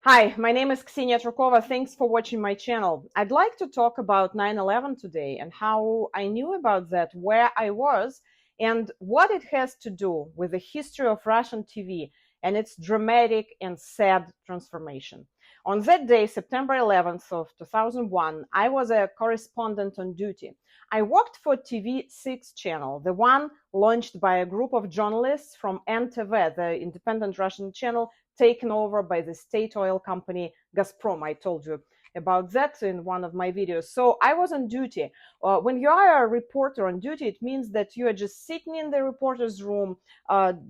Hi, my name is Ksenia Trukova. Thanks for watching my channel. I'd like to talk about 9/11 today and how I knew about that, where I was, and what it has to do with the history of Russian TV and its dramatic and sad transformation. On that day, September 11th of 2001, I was a correspondent on duty. I worked for TV6 channel, the one launched by a group of journalists from NTV, the independent Russian channel taken over by the state oil company Gazprom. I told you about that in one of my videos. So I was on duty. When you are a reporter on duty, it means that you are just sitting in the reporter's room,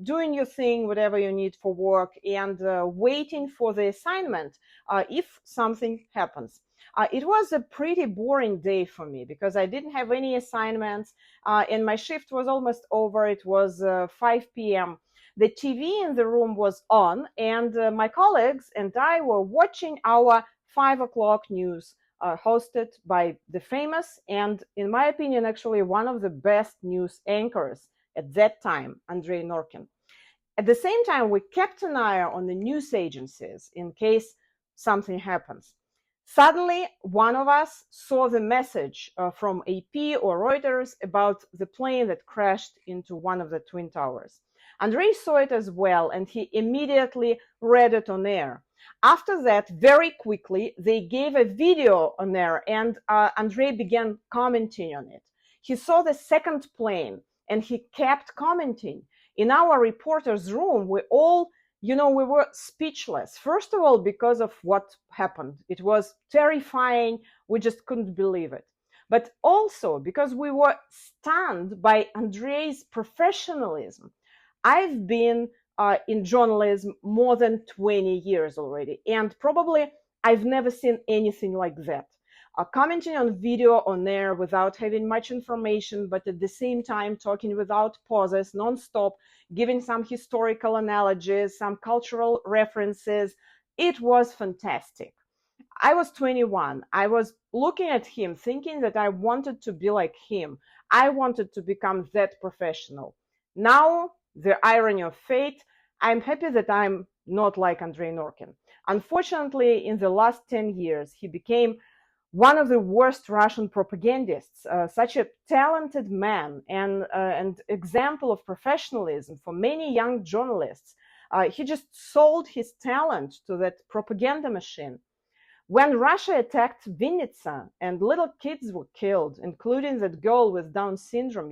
doing your thing, whatever you need for work, and waiting for the assignment if something happens. It was a pretty boring day for me because I didn't have any assignments and my shift was almost over. It was 5 p.m. The TV in the room was on, and my colleagues and I were watching our 5 o'clock news hosted by the famous and, in my opinion, actually one of the best news anchors at that time, Andrei Norkin. At the same time, we kept an eye on the news agencies in case something happens. Suddenly, one of us saw the message from AP or Reuters about the plane that crashed into one of the Twin Towers. Andrei saw it as well, and he immediately read it on air. After that, very quickly, they gave a video on air, and Andrei began commenting on it. He saw the second plane, and he kept commenting. In our reporter's room, we were speechless. First of all, because of what happened. It was terrifying. We just couldn't believe it. But also because we were stunned by Andrei's professionalism. I've been in journalism more than 20 years already, and probably I've never seen anything like that. Commenting on video on air without having much information, but at the same time talking without pauses, non-stop, giving some historical analogies, some cultural references. It was fantastic. I was 21. I was looking at him, thinking that I wanted to be like him. I wanted to become that professional. Now, the irony of fate, I'm happy that I'm not like Andrei Norkin. Unfortunately, in the last 10 years, he became one of the worst Russian propagandists, such a talented man and example of professionalism for many young journalists. He just sold his talent to that propaganda machine. When Russia attacked Vinnytsia and little kids were killed, including that girl with Down syndrome,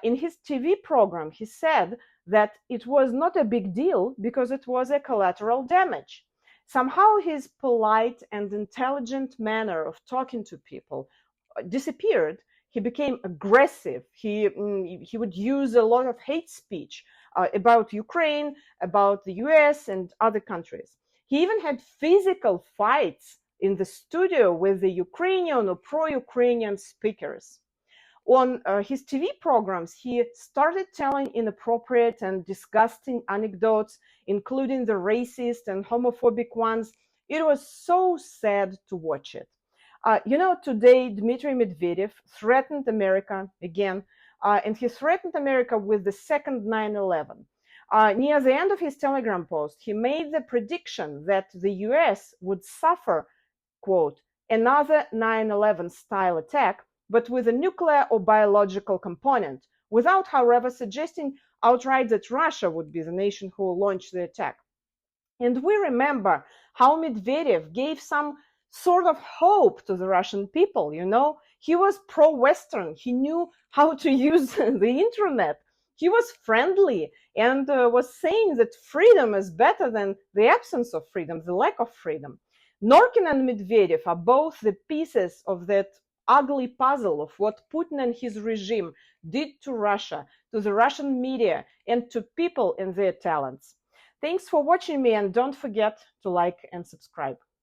in his TV program, he said that it was not a big deal because it was a collateral damage. Somehow his polite and intelligent manner of talking to people disappeared. He became aggressive. He would use a lot of hate speech about Ukraine, about the US and other countries. He even had physical fights in the studio with the Ukrainian or pro-Ukrainian speakers. On his TV programs, he started telling inappropriate and disgusting anecdotes, including the racist and homophobic ones. It was so sad to watch it. Today, Dmitry Medvedev threatened America again, and he threatened America with the second 9/11. Near the end of his Telegram post, he made the prediction that the US would suffer, quote, another 9/11 style attack, but with a nuclear or biological component, without, however, suggesting outright that Russia would be the nation who launched the attack. And we remember how Medvedev gave some sort of hope to the Russian people, He was pro-Western. He knew how to use the internet. He was friendly and was saying that freedom is better than the absence of freedom, the lack of freedom. Norkin and Medvedev are both the pieces of that ugly puzzle of what Putin and his regime did to Russia, to the Russian media, and to people and their talents. Thanks for watching me, and don't forget to like and subscribe.